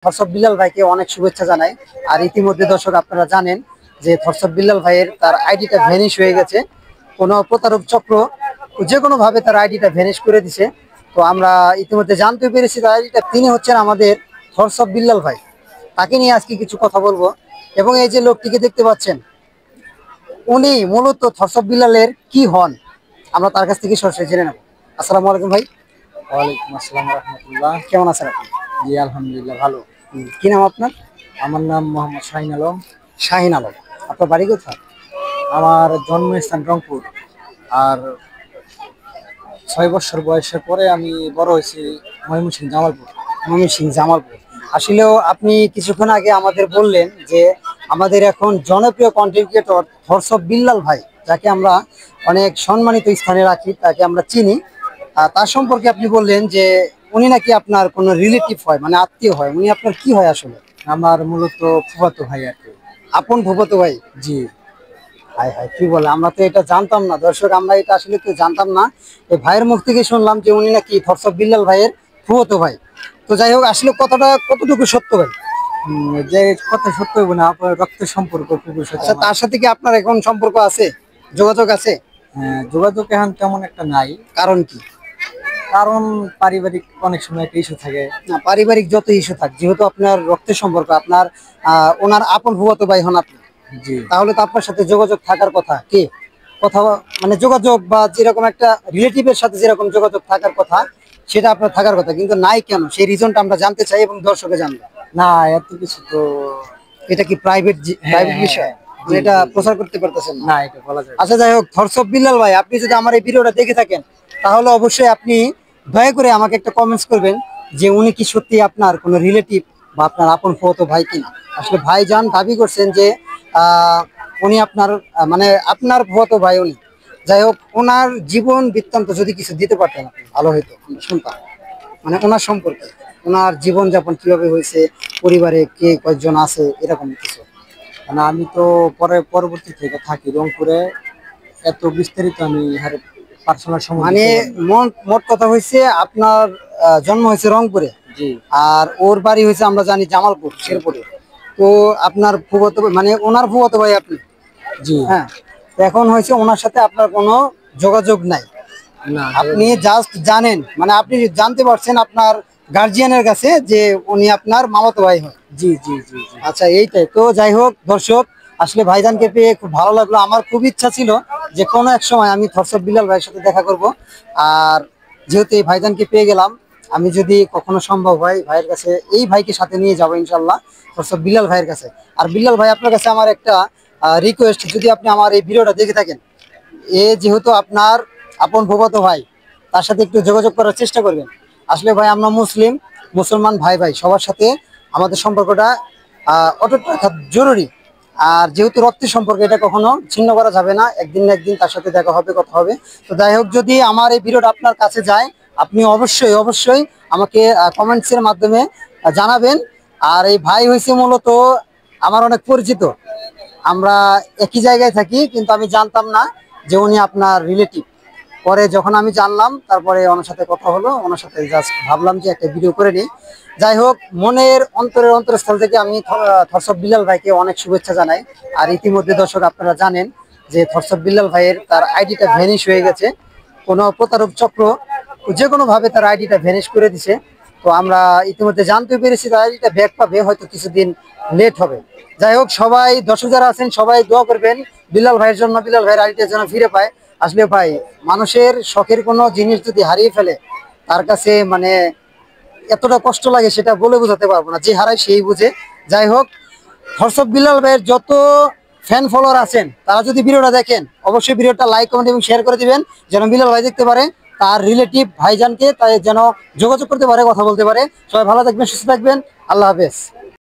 থরসব বিল্লাল ভাইকে অনেক শুভেচ্ছা জানাই। আর ইতিমধ্যে দর্শক আপনারা জানেন যে থরসব বিল্লাল ভাইয়ের তার আইডিটা ভ্যানিশ হয়ে গেছে। কোনো প্রতারক চক্র যে কোনো ভাবে তার আইডিটা ভ্যানিশ করে দিছে। তো আমরা ইতিমধ্যে জানতে পেরেছি তার আইডিটা, তিনি হচ্ছেন আমাদের থরসব বিল্লাল ভাই। তাকে নিয়ে আজকে কিছু কথা বলবো। এবং এই যে লোকটিকে দেখতে পাচ্ছেন, উনি মূলত থরসব বিল্লালের কি হন, আমরা তার কাছ থেকে সরাসরি জেনে নেব। আসসালামু আলাইকুম ভাই। ওয়ালাইকুম আসসালাম রাহমাতুল্লাহ। কেমন আছেন আপনি? জি আলহামদুলিল্লাহ ভালো। কি নাম আপনার? আমার নাম মোহাম্মদ শাহিন আলম। শাহিন আলম। আপনার বাড়ি কোথায়? আমার জন্মস্থান রংপুর। আর 6 বছর বয়সের পরে আমি বড় হয়েছি ময়মনসিংহ জামালপুর। ময়মনসিংহ জামালপুর। আসলেও আপনি কিছুক্ষণ আগে আমাদের বললেন যে আমাদের এখন জনপ্রিয় কন্টেন্ট ক্রিয়েটর থরসব বিল্লাল ভাই, যাকে আমরা অনেক সম্মানিত স্থানে রাখি, তাকে আমরা চিনি। তার সম্পর্কে আপনি বললেন যে উনি নাকি আপনার কোনো রিলেটিভ হয়, মানে আত্মীয় হয়। উনি আপনার কি হয় আসলে? আমার মূলত ফুফাতো ভাই আর কি। আপন ফুফাতো ভাই? জি। হাই হাই, কি বলে, আমরা তো এটা জানতাম না দর্শক, আমরা এটা আসলে কেউ জানতাম না। এই ভাইয়ের মুখ থেকে শুনলাম যে উনি নাকি থরসব বিল্লাল ভাইয়ের ফুফাতো ভাই। তো যাই হোক, আসলে কথাটা কতটুকু সত্য ভাই? যে কথা সত্য হইব না, আপনার রক্তের সম্পর্ক ফুফুর সাথে আচ্ছা, তার সাথে কি আপনার এখন সম্পর্ক আছে, যোগাযোগ আছে? যোগাযোগ এখন তেমন একটা নাই। কারণ কি? কারণ পারিবারিক অনেক সময় একটা ইস্যু থাকে। না, পারিবারিক যত ইস্যু থাক, যেহেতু আপনার রক্তের সম্পর্ক, আপনার ওনার আপন ফুফাতো ভাই হন আপনি, জি। তাহলে তো আপনার সাথে যোগাযোগ থাকার কথা। কি কথা, মানে যোগাযোগ বা যেরকম একটা রিলেটিভের সাথে যেরকম যোগাযোগ থাকার কথা, সেটা আপনার থাকার কথা, কিন্তু নাই কেন, সেই রিজনটা আমরা জানতে চাই এবং দর্শকে জানবো। না এত কিছু তো। এটা কি প্রাইভেট প্রাইভেট বিষয়? জি, এটা জি, জি। প্রচার করতে পারতেছেন না? না এটা বলা যায় না। আচ্ছা, যাই হোক, থরসব বিল্লাল ভাই, আপনি যদি আমার এই ভিডিওটা দেখে থাকেন, তাহলে অবশ্যই আপনি দয়া করে আমাকে একটা কমেন্টস করবেন যে উনি কি সত্যি আপনার কোনো রিলেটিভ বা আপনার আপন ফুফাতো ভাই কিনা। আসলে ভাইজান দাবি করছেন যে উনি আপনার মানে আপনার ফুফাতো ভাই উনি। যাই হোক, ওনার জীবন বৃত্তান্ত যদি কিছু দিতে পারতেন আপনি, ভালো হইতো, আমরা শুনতাম। মানে ওনার সম্পর্কে, ওনার জীবনযাপন কিভাবে হয়েছে, পরিবারে কে কয়েকজন আছে, এরকম কিছু। মানে আমি তো পরবর্তী থেকে থাকি রংপুরে, এত বিস্তারিত আমি পার্সোনাল সময় মানে মোট কথা হয়েছে আপনার জন্ম হয়েছে রংপুরে, জি আর ওর বাড়ি হয়েছে আমরা জানি জামালপুর, শেরপুরে। তো আপনার ফুফাতো মানে ওনার ফুফাতো ভাই আপনি? জি। হ্যাঁ। তো এখন হয়েছে ওনার সাথে আপনার কোনো যোগাযোগ নাই, না আপনি জাস্ট জানেন, মানে আপনি জানতে পারছেন আপনার গার্জিয়ানের কাছে যে উনি আপনার মামাতো ভাই হয়। জি জি জি জি। আচ্ছা, এইটাই তো। যাই হোক দর্শক, আসলে ভাইজানকে পেয়ে খুব ভালো লাগলো। আমার খুব ইচ্ছা ছিল যে কোনো এক সময় আমি থরসব বিল্লাল ভাইয়ের সাথে দেখা করব। আর যেহেতু এই ভাইজানকে পেয়ে গেলাম, আমি যদি কখনো সম্ভব হয় ভাইয়ের কাছে, এই ভাইকে সাথে নিয়ে যাবো ইনশাল্লাহ থরসব বিল্লাল ভাইয়ের কাছে। আর বিল্লাল ভাই, আপনার কাছে আমার একটা রিকোয়েস্ট, যদি আপনি আমার এই ভিডিওটা দেখে থাকেন, যেহেতু আপনার আপন ফুফাতো ভাই, তার সাথে একটু যোগাযোগ করার চেষ্টা করবেন। আসলে ভাই, আমরা মুসলমান ভাই ভাই সবার সাথে আমাদের সম্পর্কটা অটুট রাখা জরুরি। আর যেহেতু রক্তের সম্পর্ক, এটা কখনো ছিন্ন করা যাবে না। একদিন না একদিন তার সাথে দেখা হবে, কথা হবে। তো যাই হোক, যদি আমার এই ভিডিওটা আপনার কাছে যায়, আপনি অবশ্যই অবশ্যই আমাকে কমেন্টসের মাধ্যমে জানাবেন। আর এই ভাই হয়েছে মূলত আমার অনেক পরিচিত, আমরা একই জায়গায় থাকি, কিন্তু আমি জানতাম না যে উনি আপনার রিলেটিভ। পরে যখন আমি জানলাম, তারপরে ওনার সাথে কথা হলো, ওনার সাথে জাস্ট ভাবলাম যে একটা ভিডিও করে নিই। যাই হোক, মনের অন্তরস্থল থেকে আমি থরসব বিল্লাল ভাইকে অনেক শুভেচ্ছা জানাই। আর ইতিমধ্যে দর্শক আপনারা জানেন যে থরসব বিল্লাল ভাইয়ের তার আইডিটা ভ্যানিশ হয়ে গেছে। কোনো প্রতারক চক্র যে কোনো ভাবে তার আইডিটা ভ্যানিশ করে দিছে। তো আমরা ইতিমধ্যে জানতে পেরেছি তার আইডিটা ব্যাক পাবে, হয়তো কিছুদিন লেট হবে। যাই হোক, সবাই দর্শক যারা আছেন সবাই দোয়া করবেন বিল্লাল ভাইয়ের জন্য, বিল্লাল ভাইয়ের আইডিটা যেন ফিরে পায়। আসলে ভাই, মানুষের শখের কোনো জিনিস যদি হারিয়ে ফেলে, তার কাছে মানে এতটা কষ্ট লাগে সেটা বলে বোঝাতে পারবো না, যে হারায় সেই বুঝে। যাই হোক, থরসব বিল্লাল ভাইয়ের যত ফ্যান ফলোয়ার আছেন, তারা যদি ভিডিওটা দেখেন, অবশ্যই ভিডিওটা লাইক, কমেন্ট এবং শেয়ার করে দিবেন, যেন বিল্লাল ভাই দেখতে পারে, তার রিলেটিভ ভাইজানকে তাই যেন যোগাযোগ করতে পারে, কথা বলতে পারে। সবাই ভালো থাকবেন, সুস্থ থাকবেন। আল্লাহ হাফেজ।